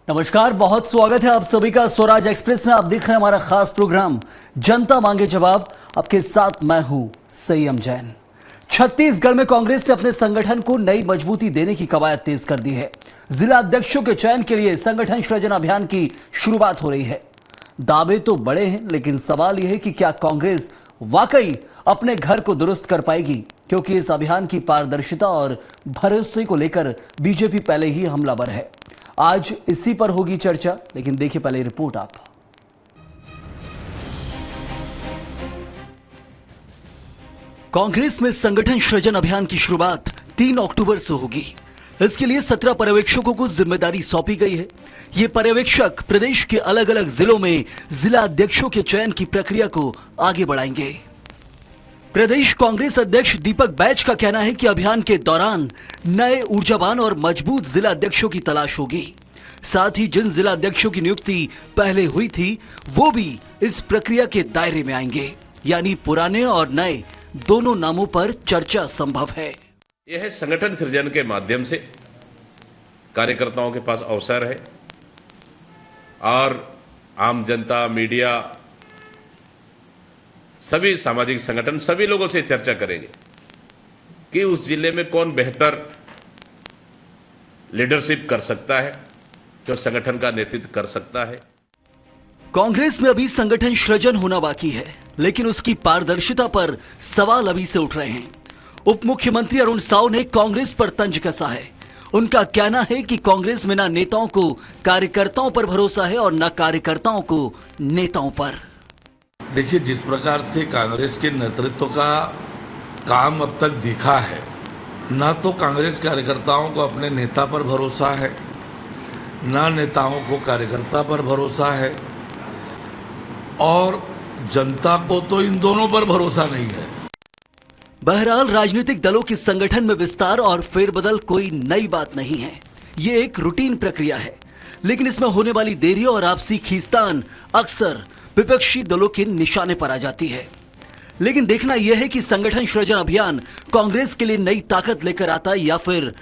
नमस्कार, बहुत स्वागत है आप सभी का स्वराज एक्सप्रेस में। आप देख रहे हैं हमारा खास प्रोग्राम जनता मांगे जवाब। आपके साथ मैं हूं संयम जैन। छत्तीसगढ़ में कांग्रेस ने अपने संगठन को नई मजबूती देने की कवायद तेज कर दी है। जिला अध्यक्षों के चयन के लिए संगठन सृजन अभियान की शुरुआत हो रही है। दावे तो बड़े हैं, लेकिन सवाल यह है कि क्या कांग्रेस वाकई अपने घर को दुरुस्त कर पाएगी, क्योंकि इस अभियान की पारदर्शिता और भरोसे को लेकर बीजेपी पहले ही हमलावर है। आज इसी पर होगी चर्चा, लेकिन देखिए पहले रिपोर्ट आप। कांग्रेस में संगठन सृजन अभियान की शुरुआत 3 अक्टूबर से होगी। इसके लिए 17 पर्यवेक्षकों को जिम्मेदारी सौंपी गई है। ये पर्यवेक्षक प्रदेश के अलग अलग जिलों में जिला अध्यक्षों के चयन की प्रक्रिया को आगे बढ़ाएंगे। प्रदेश कांग्रेस अध्यक्ष दीपक बैज का कहना है कि अभियान के दौरान नए ऊर्जावान और मजबूत जिला अध्यक्षों की तलाश होगी। साथ ही जिन जिला अध्यक्षों की नियुक्ति पहले हुई थी वो भी इस प्रक्रिया के दायरे में आएंगे, यानी पुराने और नए दोनों नामों पर चर्चा संभव है। यह संगठन सृजन के माध्यम से कार्यकर्ताओं के पास अवसर है और आम जनता, मीडिया, सभी सामाजिक संगठन सभी लोगों से चर्चा करेंगे कि उस जिले में कौन बेहतर लीडरशिप कर सकता है, जो संगठन का नेतृत्व कर सकता है। कांग्रेस में अभी संगठन सृजन होना बाकी है, लेकिन उसकी पारदर्शिता पर सवाल अभी से उठ रहे हैं। उप मुख्यमंत्री अरुण साव ने कांग्रेस पर तंज कसा है। उनका कहना है कि कांग्रेस में न नेताओं को कार्यकर्ताओं पर भरोसा है और न कार्यकर्ताओं को नेताओं पर। देखिए, जिस प्रकार से कांग्रेस के नेतृत्व का काम अब तक दिखा है, ना तो कांग्रेस कार्यकर्ताओं को अपने नेता पर भरोसा है, ना नेताओं को कार्यकर्ता पर भरोसा है, और जनता को तो इन दोनों पर भरोसा नहीं है। बहरहाल राजनीतिक दलों के संगठन में विस्तार और फेरबदल कोई नई बात नहीं है। ये एक रूटीन प्रक्रिया है, लेकिन इसमें होने वाली देरी और आपसी खींचतान अक्सर विपक्षी दलों के निशाने पर आ जाती है। लेकिन देखना यह है कि संगठन सृजन अभियान कांग्रेस के लिए नई ताकत लेकर आता है या फिर,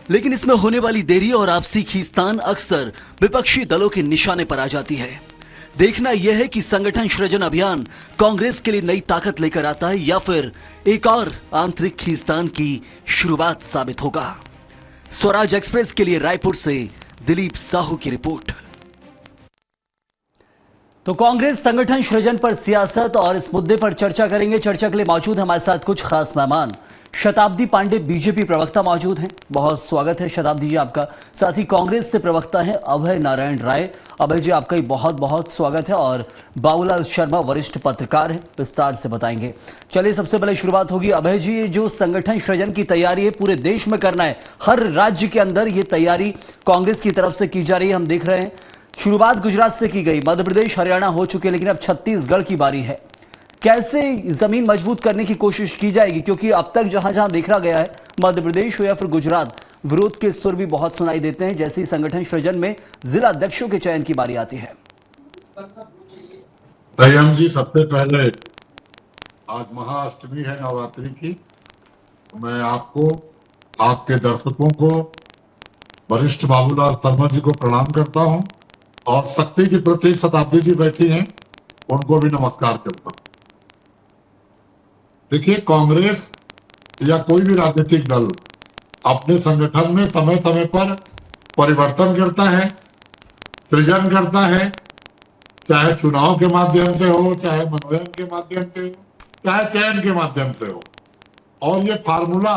लेकिन इसमें होने वाली देरी और आपसी खींचतान अक्सर विपक्षी दलों के निशाने पर आ जाती है। देखना यह है कि संगठन सृजन अभियान कांग्रेस के लिए नई ताकत लेकर आता है या फिर एक और आंतरिक खींचतान की शुरुआत साबित होगा। स्वराज एक्सप्रेस के लिए रायपुर से दिलीप साहू की रिपोर्ट। तो कांग्रेस संगठन सृजन पर सियासत और इस मुद्दे पर चर्चा करेंगे। चर्चा के लिए मौजूद है हमारे साथ कुछ खास मेहमान। शताब्दी पांडे बीजेपी प्रवक्ता मौजूद हैं, बहुत स्वागत है शताब्दी जी आपका। साथ ही कांग्रेस से प्रवक्ता हैं अभय नारायण राय। अभय जी आपका बहुत बहुत स्वागत है। और बाबूलाल शर्मा वरिष्ठ पत्रकार हैं, विस्तार से बताएंगे। चलिए सबसे पहले शुरुआत होगी अभय जी, ये जो संगठन सृजन की तैयारी है पूरे देश में करना है, हर राज्य के अंदर ये तैयारी कांग्रेस की तरफ से की जा रही है। हम देख रहे हैं शुरुआत गुजरात से की गई, मध्य प्रदेश, हरियाणा हो चुके, लेकिन अब छत्तीसगढ़ की बारी है। कैसे जमीन मजबूत करने की कोशिश की जाएगी, क्योंकि अब तक जहां जहां देखा गया है, मध्य प्रदेश हो या फिर गुजरात, विरोध के सुर भी बहुत सुनाई देते हैं जैसे ही संगठन सृजन में जिला अध्यक्षों के चयन की बारी आती है। संयम जी, सबसे पहले आज महाअष्टमी है नवरात्रि की। मैं आपको, आपके दर्शकों को, वरिष्ठ बाबूलाल शर्मा जी को प्रणाम करता हूं और शक्ति की प्रतीक शताब्दी जी बैठी हैं, उनको भी नमस्कार करता हूं। देखिए, कांग्रेस या कोई भी राजनीतिक दल अपने संगठन में समय समय पर परिवर्तन करता है, सृजन करता है, चाहे चुनाव के माध्यम से हो, चाहे मनोनयन के माध्यम से हो, चाहे चयन के माध्यम से हो। और ये फार्मूला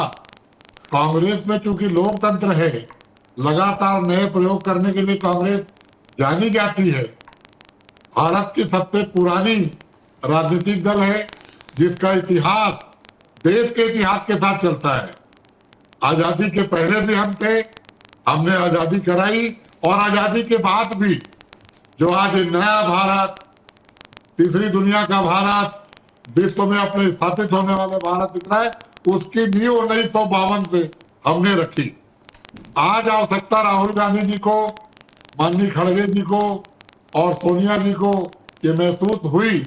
कांग्रेस में चूंकि लोकतंत्र है, लगातार नए प्रयोग करने के लिए कांग्रेस जानी जाती है। भारत की सबसे पुरानी राजनीतिक दल है जिसका इतिहास देश के इतिहास के साथ चलता है। आजादी के पहले भी हम थे, हमने आजादी कराई, और आजादी के बाद भी जो आज नया भारत, तीसरी दुनिया का भारत, विश्व में अपने स्थापित होने वाले भारत दिख रहा है, उसकी नींव 1952 से हमने रखी। आज आवश्यकता राहुल गांधी जी को, माननीय खड़गे जी को और सोनिया जी को ये महसूस हुई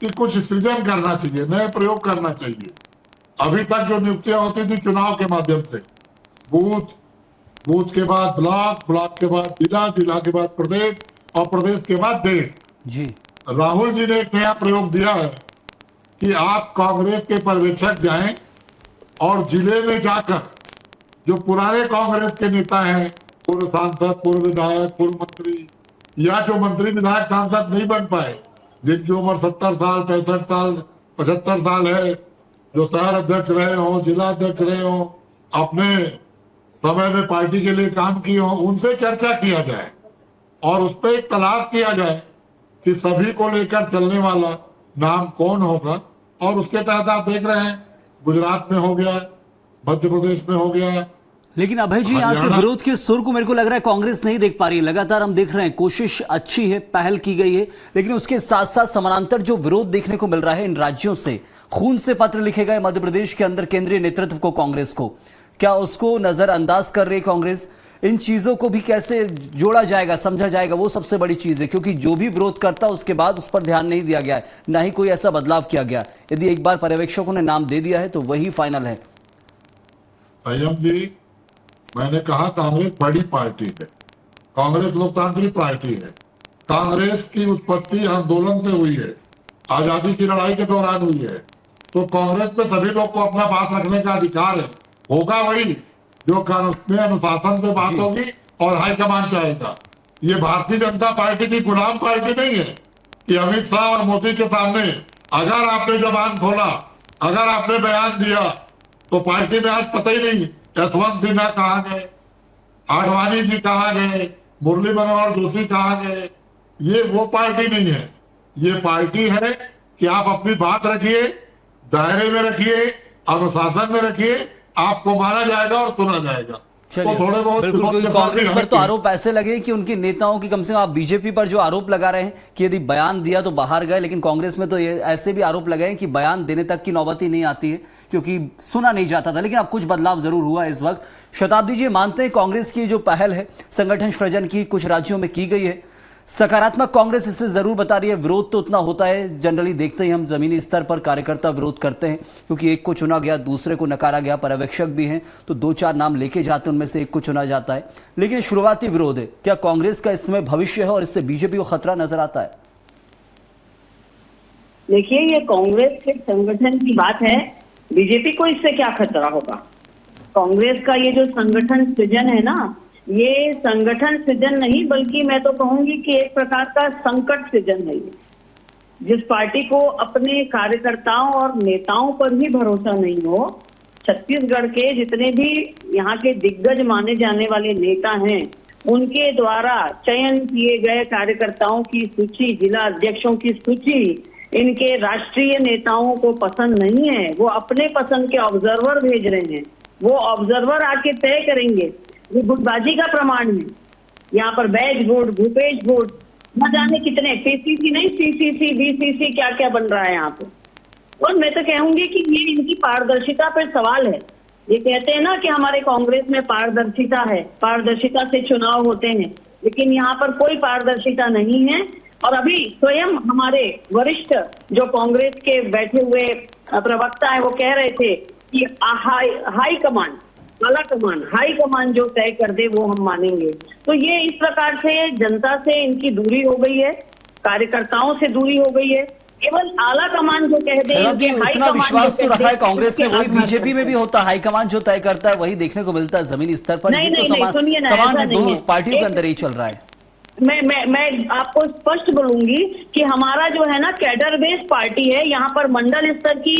कि कुछ सृजन करना चाहिए, नए प्रयोग करना चाहिए। अभी तक जो नियुक्तियां होती थी चुनाव के माध्यम से, बूथ बूथ के बाद ब्लॉक, ब्लॉक के बाद जिला, जिला के बाद प्रदेश और प्रदेश के बाद देश। जी राहुल जी ने एक नया प्रयोग दिया है कि आप कांग्रेस के पर्यवेक्षक जाएं और जिले में जाकर जो पुराने कांग्रेस के नेता हैं, पूर्व सांसद, पूर्व विधायक, पूर्व मंत्री या जो मंत्री विधायक सांसद नहीं बन पाए, जिनकी उम्र 70 साल, 65 साल, 75 साल है, जो शहर अध्यक्ष रहे हो, जिला अध्यक्ष रहे हो, अपने समय में पार्टी के लिए काम किए हो, उनसे चर्चा किया जाए और उस पर एक तलाश किया जाए कि सभी को लेकर चलने वाला नाम कौन होगा। और उसके तहत आप देख रहे हैं गुजरात में हो गया, मध्य प्रदेश में हो गया। लेकिन अभय जी, यहाँ से हरियाणा- विरोध के सुर को मेरे को लग रहा है कांग्रेस नहीं देख पा रही है। लगातार हम देख रहे हैं कोशिश अच्छी है, पहल की गई है, लेकिन उसके साथ साथ समानांतर जो विरोध देखने को मिल रहा है इन राज्यों से, खून से पत्र लिखे गए मध्य प्रदेश के अंदर केंद्रीय नेतृत्व को, कांग्रेस को, क्या उसको नजरअंदाज कर रही है कांग्रेस? इन चीजों को भी कैसे जोड़ा जाएगा, समझा जाएगा, वो सबसे बड़ी चीज है, क्योंकि जो भी विरोध करता है उसके बाद उस पर ध्यान नहीं दिया गया है, ना ही कोई ऐसा बदलाव किया गया। यदि एक बार पर्यवेक्षकों ने नाम दे दिया है तो वही फाइनल है। संयम जी, मैंने कहा कांग्रेस बड़ी पार्टी है, कांग्रेस लोकतांत्रिक पार्टी है। कांग्रेस की उत्पत्ति आंदोलन से हुई है, आजादी की लड़ाई के दौरान हुई है। तो कांग्रेस में सभी लोग को अपना बात रखने का अधिकार है। होगा वही जो कांग्रेस में अनुशासन पे बात होगी और हाईकमान चाहेगा। ये भारतीय जनता पार्टी की गुलाम पार्टी नहीं है कि अमित शाह और मोदी के सामने अगर आपने जबान खोला, अगर आपने बयान दिया तो पार्टी में आज पता ही नहीं यशवंत सिन्हा कहाँ गए, आडवाणी जी कहाँ गए, मुरली मनोहर जोशी कहाँ गए। ये वो पार्टी नहीं है। ये पार्टी है कि आप अपनी बात रखिए, दायरे में रखिए, अनुशासन में रखिए, आपको माना जाएगा और सुना जाएगा। चलिए, तो थोड़े बहुत बिल्कुल, क्योंकि कांग्रेस पर तो आरोप ऐसे लगे कि उनके नेताओं की, कम से कम आप बीजेपी पर जो आरोप लगा रहे हैं कि यदि बयान दिया तो बाहर गए, लेकिन कांग्रेस में तो ये ऐसे भी आरोप लगे हैं कि बयान देने तक की नौबत ही नहीं आती है क्योंकि सुना नहीं जाता था। लेकिन अब कुछ बदलाव जरूर हुआ इस वक्त। शताब्दी जी, मानते हैं कांग्रेस की जो पहल है संगठन सृजन की कुछ राज्यों में की गई है, सकारात्मक कांग्रेस इससे जरूर बता रही है। विरोध तो उतना होता है, जनरली देखते ही हम जमीनी स्तर पर कार्यकर्ता विरोध करते हैं क्योंकि एक को चुना गया, दूसरे को नकारा गया, पर्यवेक्षक भी हैं तो 2-4 नाम लेके जाते हैं, उनमें से एक को चुना जाता है। लेकिन शुरुआती विरोध है, क्या कांग्रेस का इसमें भविष्य है और इससे बीजेपी को खतरा नजर आता है? देखिए, ये कांग्रेस के संगठन की बात है, बीजेपी को इससे क्या खतरा होगा। कांग्रेस का ये जो संगठन सृजन है ना, ये संगठन सृजन नहीं बल्कि मैं तो कहूंगी कि एक प्रकार का संकट सृजन है। जिस पार्टी को अपने कार्यकर्ताओं और नेताओं पर भी भरोसा नहीं हो, छत्तीसगढ़ के जितने भी यहाँ के दिग्गज माने जाने वाले नेता हैं, उनके द्वारा चयन किए गए कार्यकर्ताओं की सूची, जिला अध्यक्षों की सूची इनके राष्ट्रीय नेताओं को पसंद नहीं है। वो अपने पसंद के ऑब्जर्वर भेज रहे हैं, वो ऑब्जर्वर आके तय करेंगे। ये गुटबाजी का प्रमाण है। यहाँ पर बैज वोट, भूपेश वोट, न जाने कितने पीसीसी नहीं, सीसीसी, बीसीसी, क्या क्या बन रहा है यहाँ पे। और मैं तो कहूंगी कि ये इनकी पारदर्शिता पर सवाल है। ये कहते हैं ना कि हमारे कांग्रेस में पारदर्शिता है, पारदर्शिता से चुनाव होते हैं, लेकिन यहाँ पर कोई पारदर्शिता नहीं है। और अभी स्वयं हमारे वरिष्ठ जो कांग्रेस के बैठे हुए प्रवक्ता है, वो कह रहे थे कि हाई कमान, आला कमान, हाई कमान जो तय कर दे वो हम मानेंगे। तो ये इस प्रकार से जनता से इनकी दूरी हो गई है, कार्यकर्ताओं से दूरी हो गई है। केवल आला कमान जो कह दे, उतना विश्वास तो रखा है कांग्रेस ने, वही बीजेपी में भी होता है, हाईकमान जो तय करता है वही देखने को मिलता है जमीनी स्तर पर। नहीं, ये तो नहीं, समान है, दोनों पार्टियों के अंदर ही चल रहा है। मैं आपको स्पष्ट बोलूंगी कि हमारा जो है ना कैडर बेस्ड पार्टी है। यहाँ पर मंडल स्तर की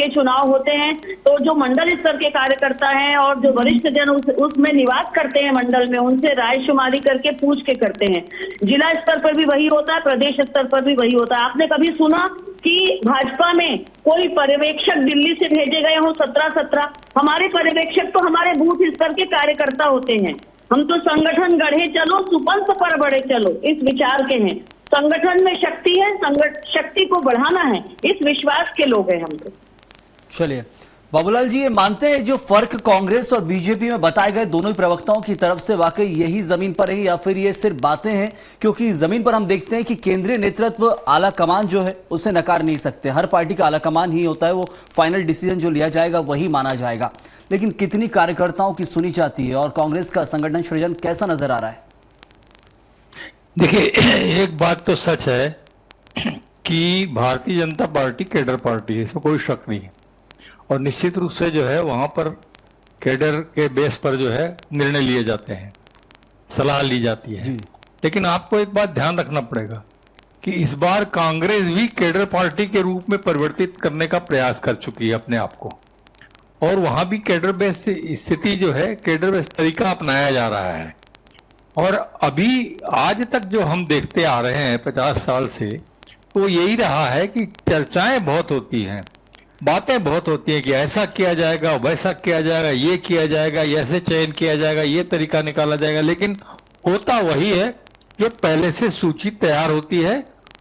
चुनाव होते हैं, तो जो मंडल स्तर के कार्यकर्ता हैं और जो वरिष्ठ जन उसमें निवास करते हैं मंडल में, उनसे राय शुमारी करके पूछ के करते हैं। जिला स्तर पर भी वही होता है, प्रदेश स्तर पर भी वही होता है। आपने कभी सुना कि भाजपा में कोई पर्यवेक्षक दिल्ली से भेजे गए हों 17? हमारे पर्यवेक्षक तो हमारे बूथ स्तर के कार्यकर्ता होते हैं। हम तो संगठन गढ़े चलो, सुपंथ पर बढ़े चलो, इस विचार के हैं। संगठन में शक्ति है, शक्ति को बढ़ाना है, इस विश्वास के लोग हैं हम तो। चलिए, बाबूलाल जी, ये मानते हैं जो फर्क कांग्रेस और बीजेपी में बताए गए दोनों ही प्रवक्ताओं की तरफ से वाकई यही जमीन पर है, या फिर ये सिर्फ बातें हैं? क्योंकि जमीन पर हम देखते हैं कि केंद्रीय नेतृत्व, आला कमान जो है उसे नकार नहीं सकते। हर पार्टी का आला कमान ही होता है, वो फाइनल डिसीजन जो लिया जाएगा वही माना जाएगा। लेकिन कितनी कार्यकर्ताओं की सुनी जाती है और कांग्रेस का संगठन सृजन कैसा नजर आ रहा है? देखिए, एक बात तो सच है कि Bharatiya Janata party cadre party है, इसमें कोई शक नहीं है। और निश्चित रूप से जो है वहां पर कैडर के बेस पर जो है निर्णय लिए जाते हैं, सलाह ली जाती है। लेकिन आपको एक बात ध्यान रखना पड़ेगा कि इस बार कांग्रेस भी कैडर पार्टी के रूप में परिवर्तित करने का प्रयास कर चुकी है अपने आप को, और वहां भी कैडर बेस स्थिति जो है, कैडर बेस तरीका अपनाया जा रहा है। और अभी आज तक जो हम देखते आ रहे हैं 50 साल से, तो यही रहा है कि चर्चाएं बहुत होती हैं, बातें बहुत होती हैं कि ऐसा किया जाएगा, वैसा किया जाएगा, ये किया जाएगा, ऐसे चयन किया जाएगा, ये तरीका निकाला जाएगा। लेकिन होता वही है जो पहले से सूची तैयार होती है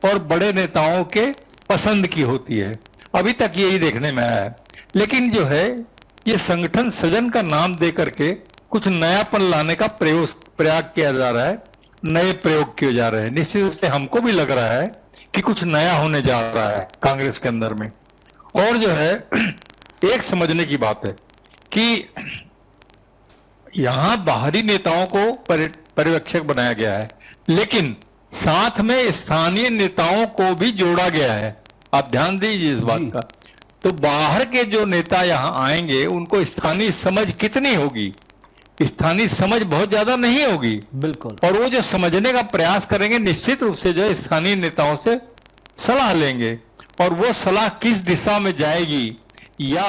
और बड़े नेताओं के पसंद की होती है। अभी तक यही देखने में आया है। लेकिन जो है ये संगठन सृजन का नाम दे करके कुछ नयापन लाने का प्रयास किया जा रहा है, नए प्रयोग किए जा रहे हैं। निश्चित रूप से हमको भी लग रहा है कि कुछ नया होने जा रहा है कांग्रेस के अंदर में। और जो है एक समझने की बात है कि यहां बाहरी नेताओं को पर्यवेक्षक बनाया गया है, लेकिन साथ में स्थानीय नेताओं को भी जोड़ा गया है। आप ध्यान दीजिए इस बात का। तो बाहर के जो नेता यहां आएंगे उनको स्थानीय समझ कितनी होगी? स्थानीय समझ बहुत ज्यादा नहीं होगी, बिल्कुल। और वो जो समझने का प्रयास करेंगे, निश्चित रूप से जो है स्थानीय नेताओं से सलाह लेंगे, और वो सलाह किस दिशा में जाएगी, या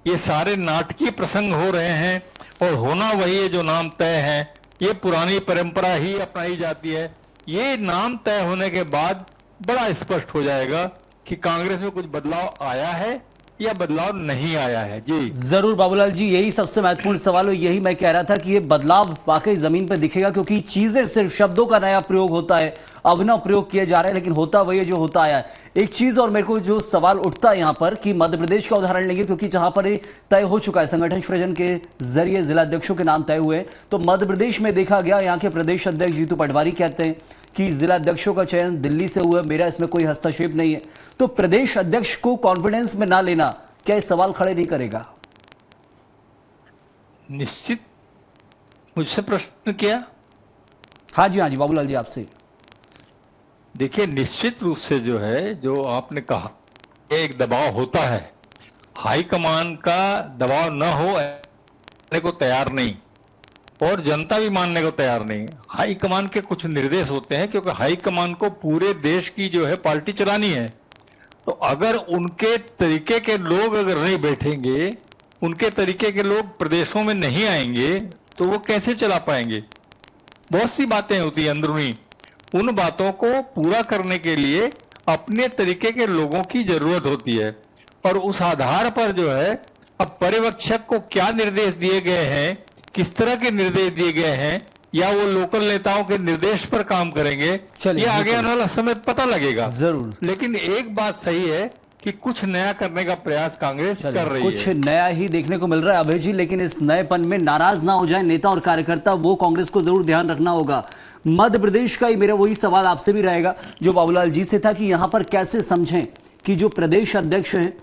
ये सारे नाटकीय प्रसंग हो रहे हैं और होना वही है जो नाम तय है, ये पुरानी परंपरा ही अपनाई जाती है, ये नाम तय होने के बाद बड़ा स्पष्ट हो जाएगा कि कांग्रेस में कुछ बदलाव आया है या बदलाव नहीं आया है। जी जरूर बाबूलाल जी, यही सबसे महत्वपूर्ण सवाल है। यही मैं कह रहा था कि ये बदलाव वाकई जमीन पर दिखेगा, क्योंकि चीजें सिर्फ शब्दों का नया प्रयोग होता है, अभिनव प्रयोग किए जा रहे हैं, लेकिन होता वही है जो होता आया है। एक चीज और मेरे को जो सवाल उठता है यहाँ पर कि मध्य प्रदेश का उदाहरण लेंगे, क्योंकि जहां पर ये तय हो चुका है, संगठन सृजन के जरिए जिला अध्यक्षों के नाम तय हुए हैं, तो मध्य प्रदेश में देखा गया, यहाँ के प्रदेश अध्यक्ष जीतू पटवारी कहते हैं कि जिला अध्यक्षों का चयन दिल्ली से हुआ, मेरा इसमें कोई हस्तक्षेप नहीं है। तो प्रदेश अध्यक्ष को कॉन्फिडेंस में ना लेना क्या इस सवाल खड़े नहीं करेगा? निश्चित। मुझसे प्रश्न किया? हाँ जी बाबूलाल जी, आपसे। देखिए, निश्चित रूप से जो है, जो आपने कहा, एक दबाव होता है, हाईकमान का दबाव न हो मानने को तैयार नहीं, और जनता भी मानने को तैयार नहीं। हाईकमान के कुछ निर्देश होते हैं, क्योंकि हाईकमान को पूरे देश की जो है पार्टी चलानी है। तो अगर उनके तरीके के लोग अगर नहीं बैठेंगे, उनके तरीके के लोग प्रदेशों में नहीं आएंगे, तो वो कैसे चला पाएंगे? बहुत सी बातें होती हैं अंदरूनी, उन बातों को पूरा करने के लिए अपने तरीके के लोगों की जरूरत होती है। और उस आधार पर जो है अब पर्यवेक्षक को क्या निर्देश दिए गए हैं, किस तरह के निर्देश दिए गए हैं, या वो लोकल नेताओं के निर्देश पर काम करेंगे, ये आगे आने वाला समय पता लगेगा जरूर। लेकिन एक बात सही है कि कुछ नया करने का प्रयास कांग्रेस कर रही है। कुछ नया ही देखने को मिल रहा है अभय जी, लेकिन इस नएपन में नाराज ना हो जाए नेता और कार्यकर्ता, वो कांग्रेस को जरूर ध्यान रखना होगा। मध्य प्रदेश का ही मेरा वही सवाल आपसे भी रहेगा जो बाबूलाल जी से था कि यहां पर कैसे समझें कि जो प्रदेश अध्यक्ष हैं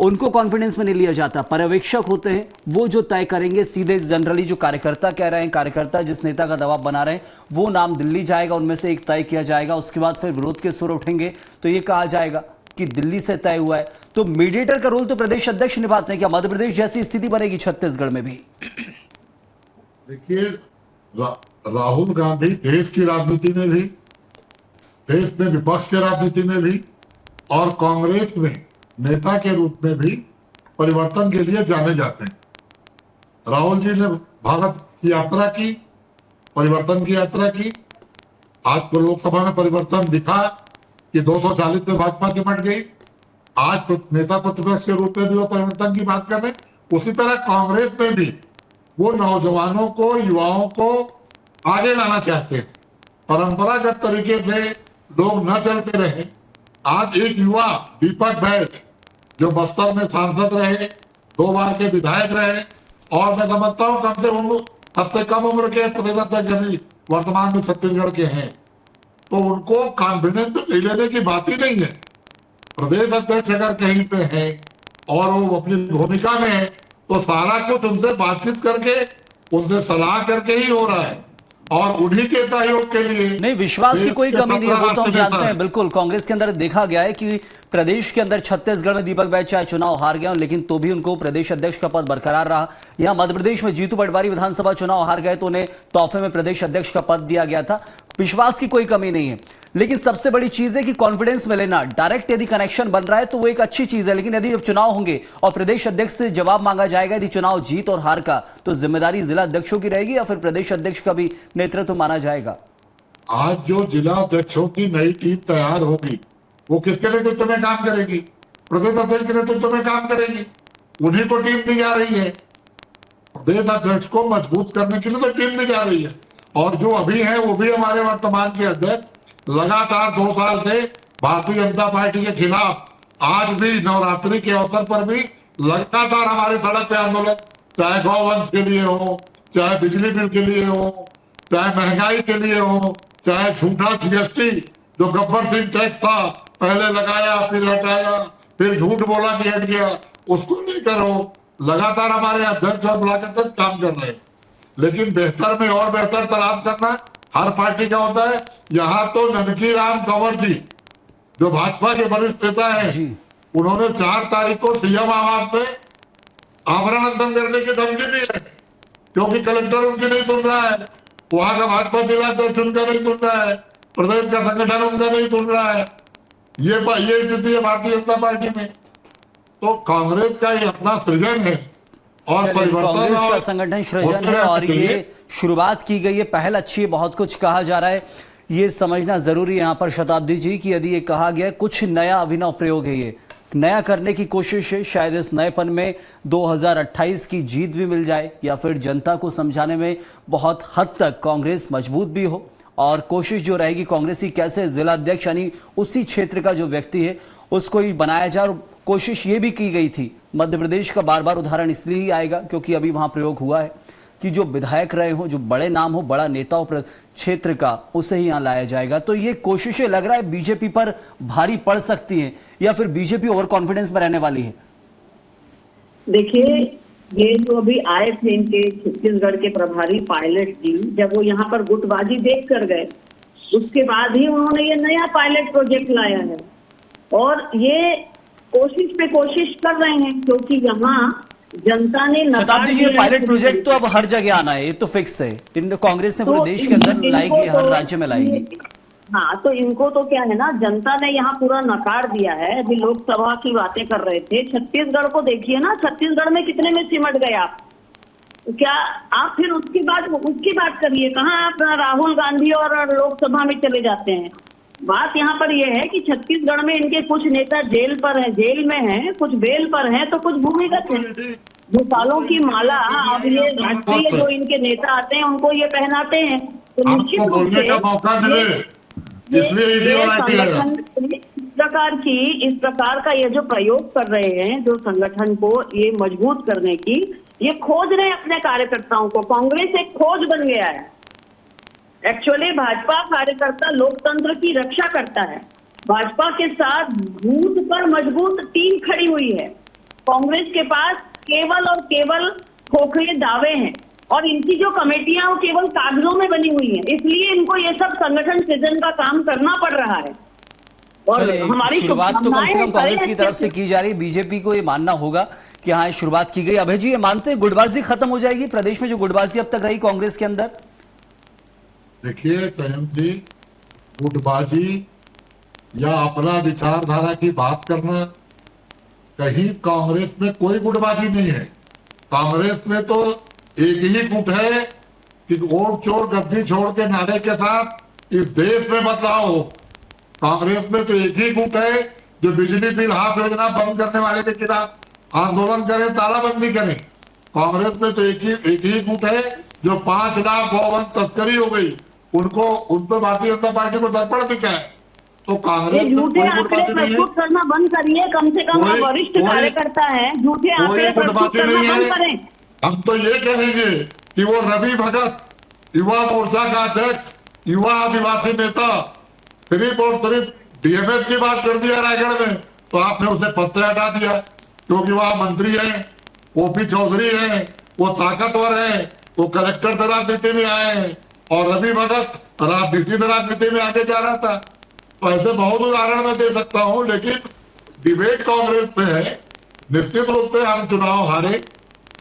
उनको कॉन्फिडेंस में नहीं लिया जाता, पर्यवेक्षक होते हैं, वो जो तय करेंगे सीधे। जनरली जो कार्यकर्ता कह रहे हैं, कार्यकर्ता जिस नेता का दबाव बना रहे हैं, वो नाम दिल्ली जाएगा, उनमें से एक तय किया जाएगा, उसके बाद फिर विरोध के सुर उठेंगे तो ये कहा जाएगा कि दिल्ली से तय हुआ है। तो मीडिएटर का रोल तो प्रदेश अध्यक्ष निभाते हैं। क्या मध्य प्रदेश जैसी स्थिति बनेगी छत्तीसगढ़ में भी? देखिए, राहुल गांधी देश की राजनीति में भी, देश में विपक्ष की राजनीति में भी, और कांग्रेस में नेता के रूप में भी परिवर्तन के लिए जाने जाते हैं। राहुल जी ने भारत की यात्रा की, परिवर्तन की यात्रा की। आज तो लोकसभा में परिवर्तन दिखा कि 240 में भाजपा सिमट गई। आज नेता प्रतिपक्ष के रूप में भी वो परिवर्तन की बात कर रहे हैं। उसी तरह कांग्रेस में भी वो नौजवानों को, युवाओं को आगे लाना चाहते हैं। परंपरागत तरीके से लोग न चलते रहे। आज एक युवा दीपक बैठ जो बस्तर में सांसद रहे, 2 बार के विधायक रहे, और मैं समझता हूँ कम से सबसे कम उम्र के प्रदेश अध्यक्ष अभी वर्तमान में छत्तीसगढ़ के हैं, तो उनको कॉन्फिडेंस ले लेने की बात ही नहीं है। प्रदेश अध्यक्ष अगर कहीं पे है और वो अपनी भूमिका में है, तो सारा कुछ उनसे बातचीत करके, उनसे सलाह करके ही हो रहा है, और उन्हीं के सहयोग के लिए नहीं, विश्वास की कोई कमी नहीं है, वो तो हम जानते हैं। बिल्कुल, कांग्रेस के अंदर देखा गया है कि प्रदेश के अंदर छत्तीसगढ़ में दीपक बैज चाहे चुनाव हार गया, लेकिन तो भी उनको प्रदेश अध्यक्ष का पद बरकरार रहा। यहां मध्य प्रदेश में जीतू पटवारी विधानसभा चुनाव हार गए तो उन्हें तोहफे में प्रदेश अध्यक्ष का पद दिया गया था। विश्वास की कोई कमी नहीं है, लेकिन सबसे बड़ी चीज है कि कॉन्फिडेंस में लेना। डायरेक्ट यदि कनेक्शन बन रहा है तो वो एक अच्छी चीज है, लेकिन यदि जब चुनाव होंगे और प्रदेश अध्यक्ष से जवाब मांगा जाएगा यदि चुनाव जीत और हार का, तो जिम्मेदारी जिला अध्यक्षों की रहेगी या फिर प्रदेश अध्यक्ष का भी नेतृत्व माना जाएगा? आज जो जिला अध्यक्षों की नई टीम तैयार होगी, वो किसके नेतृत्व में काम करेगी? प्रदेश अध्यक्ष के नेतृत्व में काम करेगी। उन्हीं को टीम दी जा रही है। प्रदेश अध्यक्ष को मजबूत करने के लिए तो टीम दी जा रही है, और जो अभी है वो भी हमारे वर्तमान के अध्यक्ष लगातार 2 साल से भारतीय जनता पार्टी के खिलाफ, आज भी नवरात्रि के अवसर पर भी लगातार हमारे सड़क पे आंदोलन, चाहे गौवंश के लिए हो, चाहे बिजली बिल के लिए हो, चाहे महंगाई के लिए हो, चाहे झूठा जीएसटी जो गब्बर सिंह टैक्स था, पहले लगाया फिर हटाया, फिर झूठ बोला कि हट गया, उसको लेकर हो, लगातार हमारे अध्यक्ष और ब्लॉक अध्यक्ष काम कर रहे हैं। लेकिन बेहतर में और बेहतर तलाश करना हर पार्टी का होता है। यहाँ तो ननकी राम कंवर जी जो भाजपा के वरिष्ठ नेता हैं, उन्होंने 4 तारीख को सीएम आवास में आमरण अनशन करने की धमकी दी है, क्योंकि कलेक्टर उनकी नहीं सुन रहा है, वहां का भाजपा जिला अध्यक्ष उनका नहीं सुन रहा है, प्रदेश का संगठन उनका नहीं सुन रहा है। ये स्थिति है भारतीय जनता पार्टी में। तो कांग्रेस का ये अपना सृजन है और कांग्रेस का संगठन सृजन है, और ये शुरुआत की गई है, पहल अच्छी है, बहुत कुछ कहा जा रहा है। ये समझना जरूरी है यहाँ पर शताब्दी जी कि यदि ये कहा गया है कुछ नया अभिनव प्रयोग है, ये नया करने की कोशिश है, शायद इस नएपन में 2028 की जीत भी मिल जाए, या फिर जनता को समझाने में बहुत हद तक कांग्रेस मजबूत भी हो, और कोशिश जो रहेगी कांग्रेस की कैसे जिला अध्यक्ष यानी उसी क्षेत्र का जो व्यक्ति है उसको ही बनाया जाए। और कोशिश ये भी की गई थी, मध्य प्रदेश का बार बार उदाहरण इसलिए ही आएगा क्योंकि अभी वहां प्रयोग हुआ है कि जो विधायक रहे हो, जो बड़े नाम हो, बड़ा नेता हो क्षेत्र का, उसे ही यहां लाया जाएगा। तो ये कोशिशें लग रहा है बीजेपी पर भारी पड़ सकती हैं, या फिर बीजेपी ओवर कॉन्फिडेंस में रहने वाली है? देखिए, ये जो अभी आए थे इनके छत्तीसगढ़ के प्रभारी पायलट जी, जब वो यहाँ पर गुटबाजी देख कर गए, उसके बाद ही उन्होंने ये नया पायलट प्रोजेक्ट लाया है, और ये कोशिश पे कोशिश कर रहे हैं, क्योंकि यहाँ जनता ने शताब्दी जी, पायलट प्रोजेक्ट तो अब हर जगह आना है, ये तो फिक्स है। कांग्रेस ने पूरे देश के अंदर लाएगी, हर राज्य में लाएगी। हाँ, तो इनको तो क्या है ना, जनता ने यहाँ पूरा नकार दिया है। अभी लोकसभा की बातें कर रहे थे, छत्तीसगढ़ को देखिए ना, छत्तीसगढ़ में कितने में सिमट गए आप। क्या आप फिर उसकी बात करिए, कहाँ आप राहुल गांधी और लोकसभा में चले जाते हैं। बात यहाँ पर यह है कि छत्तीसगढ़ में इनके कुछ नेता जेल में हैं, कुछ बेल पर हैं, तो कुछ भूमिगत हैं। भूपालों की माला अब ये राष्ट्रीय जो इनके नेता आते हैं उनको ये पहनाते हैं, तो निश्चित रूप से इस प्रकार का ये जो प्रयोग कर रहे हैं, जो संगठन को ये मजबूत करने की ये खोज रहे हैं अपने कार्यकर्ताओं को। कांग्रेस एक खोज बन गया है। एक्चुअली भाजपा कार्यकर्ता लोकतंत्र की रक्षा करता है। भाजपा के साथ बूथ पर मजबूत टीम खड़ी हुई है। कांग्रेस के पास केवल और केवल खोखले दावे हैं, और इनकी जो कमेटियां वो केवल कागजों में बनी हुई हैं, इसलिए इनको ये सब संगठन सृजन का काम करना पड़ रहा है। और हमारी शुरुआत तो कम से कम कांग्रेस की तरफ से की जा रही है। बीजेपी को ये मानना होगा कि हाँ, शुरुआत की गई। अभय जी, ये मानते हैं गुटबाजी खत्म हो जाएगी प्रदेश में, जो गुटबाजी अब तक रही कांग्रेस के अंदर? देखिए संयम जी, गुटबाजी या अपना विचारधारा की बात करना, कहीं कांग्रेस में कोई गुटबाजी नहीं है। कांग्रेस में तो एक ही गुट है कि वोट चोर गद्दी छोड़ के नारे के साथ इस देश में बदलाव हो। कांग्रेस में तो एक ही गुट है जो बिजली बिल हाफ योजना बंद करने वाले के खिलाफ आंदोलन करे, तालाबंदी करे। कांग्रेस में तो एक ही गुट है जो 5 लाख गौवंश तस्करी हो गई, उन पर भारतीय जनता पार्टी को दर्पण दिखा है। तो ये कांग्रेस में झूठे कोई आंकड़े गुटबाजी नहीं है, प्रस्तुत करना बंद करिए, कम से कम आप वरिष्ठ कार्यकर्ता है, झूठे आंकड़े प्रस्तुत गुटबाजी करना नहीं बंद है। करें। हम तो ये कहेंगे कि वो रवि भगत, युवा मोर्चा का अध्यक्ष, युवा आदिवासी नेता, सिर्फ और सिर्फ डीएमएफ की बात कर दिया रायगढ़ में, तो आपने उसे पद से हटा दिया, क्योंकि वह मंत्री है, ओपी चौधरी है, वो ताकतवर है, वो कलेक्टर से राजनीति में आए हैं, और रवि भगत राजनीति में आगे जा रहा था। तो ऐसे बहुत उदाहरण मैं दे सकता हूं, लेकिन डिबेट कांग्रेस पे है। निश्चित रूप से हम चुनाव हारे,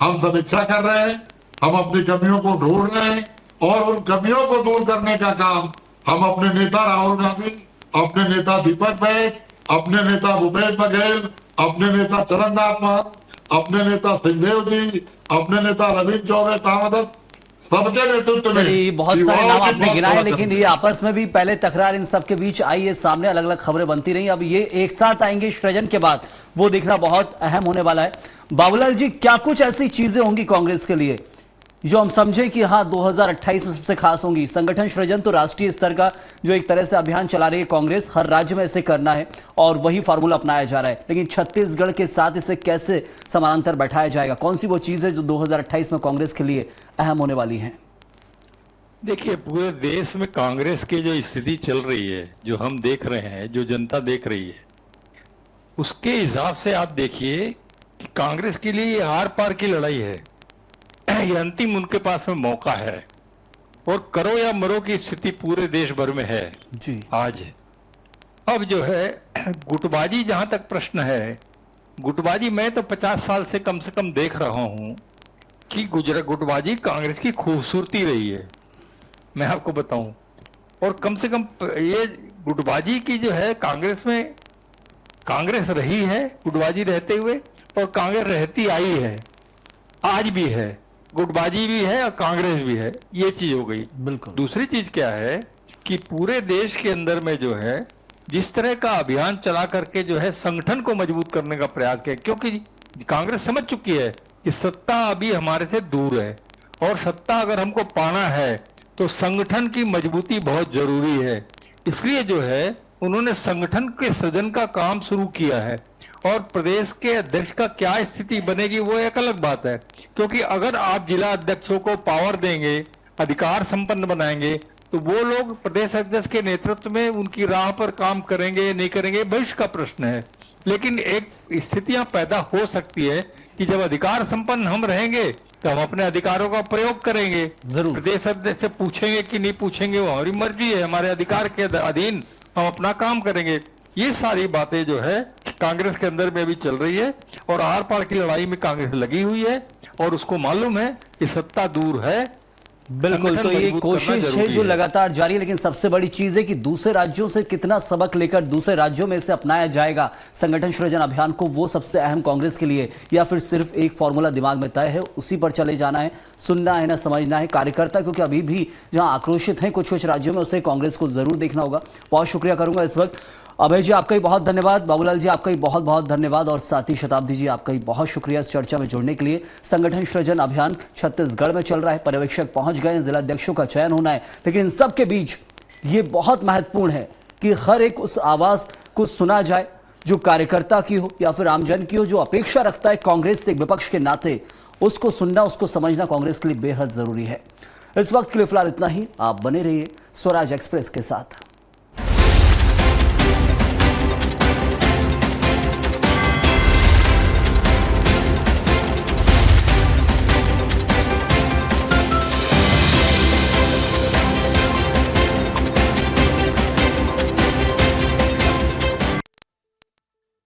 हम समीक्षा कर रहे हैं, हम अपनी कमियों को ढूंढ रहे हैं, और उन कमियों को दूर करने का काम हम अपने नेता राहुल गांधी, अपने नेता दीपक बैज, अपने नेता भूपेश बघेल, अपने नेता चरणदास महंत, अपने नेता सिंहदेव जी, अपने नेता रविंद्र चौबे तामदत्त, सबके नेतृत्व में चलिए बहुत सारे युवाओं नाम की आपने बहुत गिनाए, बड़ा लेकिन कमी ये है। आपस में भी पहले तकरार इन सबके बीच आई है सामने, अलग अलग खबरें बनती रही। अब ये एक साथ आएंगे सृजन के बाद, वो देखना बहुत अहम होने वाला है। बाबूलाल जी, क्या कुछ ऐसी चीजें होंगी कांग्रेस के लिए जो हम समझे कि हाँ 2028 में सबसे खास होंगी? संगठन सृजन तो राष्ट्रीय स्तर का जो एक तरह से अभियान चला रही है कांग्रेस, हर राज्य में ऐसे करना है और वही फार्मूला अपनाया जा रहा है, लेकिन छत्तीसगढ़ के साथ इसे कैसे समानांतर बैठाया जाएगा? कौन सी वो चीज है जो 2028 में कांग्रेस के लिए अहम होने वाली है? देखिए, पूरे देश में कांग्रेस की जो स्थिति चल रही है, जो हम देख रहे हैं, जो जनता देख रही है, उसके हिसाब से आप देखिए कि कांग्रेस के लिए ये आर पार की लड़ाई है। ये अंतिम उनके पास में मौका है, और करो या मरो की स्थिति पूरे देश भर में है जी। आज। अब जो है गुटबाजी, जहां तक प्रश्न है, गुटबाजी मैं तो 50 साल से कम देख रहा हूं कि गुटबाजी कांग्रेस की खूबसूरती रही है, मैं आपको बताऊं। और कम से कम ये गुटबाजी की जो है कांग्रेस में, कांग्रेस रही है गुटबाजी रहते हुए, और कांग्रेस रहती आई है, आज भी है, गुटबाजी भी है और कांग्रेस भी है, ये चीज हो गई। बिल्कुल। दूसरी चीज क्या है कि पूरे देश के अंदर में जो है जिस तरह का अभियान चला करके जो है संगठन को मजबूत करने का प्रयास किया, क्योंकि कांग्रेस समझ चुकी है कि सत्ता अभी हमारे से दूर है, और सत्ता अगर हमको पाना है तो संगठन की मजबूती बहुत जरूरी है। इसलिए जो है उन्होंने संगठन के सृजन का काम शुरू किया है, और प्रदेश के अध्यक्ष का क्या स्थिति बनेगी वो एक अलग बात है, क्योंकि अगर आप जिला अध्यक्षों को पावर देंगे, अधिकार संपन्न बनाएंगे, तो वो लोग प्रदेश अध्यक्ष के नेतृत्व में उनकी राह पर काम करेंगे नहीं करेंगे भविष्य का प्रश्न है। लेकिन एक स्थितियां पैदा हो सकती है कि जब अधिकार संपन्न हम रहेंगे तो हम अपने अधिकारों का प्रयोग करेंगे। जरूर। प्रदेश अध्यक्ष से पूछेंगे कि नहीं पूछेंगे वो हमारी मर्जी है, हमारे अधिकार के अधीन हम अपना काम करेंगे। ये सारी बातें जो है कांग्रेस के अंदर में भी चल रही है, और आर पार की लड़ाई में कांग्रेस लगी हुई है, और उसको मालूम है कि सत्ता दूर है। बिल्कुल, संगठन तो ये मजबूत कोशिश करना है जरूरी जो लगातार जारी है, लेकिन सबसे बड़ी चीज है कि दूसरे राज्यों से कितना सबक लेकर दूसरे राज्यों में इसे अपनाया जाएगा संगठन सृजन अभियान को, वो सबसे अहम कांग्रेस के लिए, या फिर सिर्फ एक फॉर्मूला दिमाग में तय है उसी पर चले जाना है? सुनना है ना समझना है कार्यकर्ता, क्योंकि अभी भी जहां आक्रोशित हैं कुछ राज्यों में, उसे कांग्रेस को जरूर देखना होगा। बहुत शुक्रिया करूंगा इस वक्त। अभय जी आपका ही बहुत धन्यवाद, बाबूलाल जी आपका ही बहुत बहुत धन्यवाद, और साथ ही शताब्दी जी आपका ही बहुत शुक्रिया इस चर्चा में जुड़ने के लिए। संगठन सृजन अभियान छत्तीसगढ़ में चल रहा है, पर्यवेक्षक पहुंच गए हैं, जिला अध्यक्षों का चयन होना है, लेकिन इन सब के बीच ये बहुत महत्वपूर्ण है कि हर एक उस आवाज को सुना जाए जो कार्यकर्ता की हो या फिर आमजन की हो, जो अपेक्षा रखता है कांग्रेस से विपक्ष के नाते, उसको सुनना, उसको समझना कांग्रेस के लिए बेहद जरूरी है। इस वक्त के लिए फिलहाल इतना ही। आप बने रहिए स्वराज एक्सप्रेस के साथ।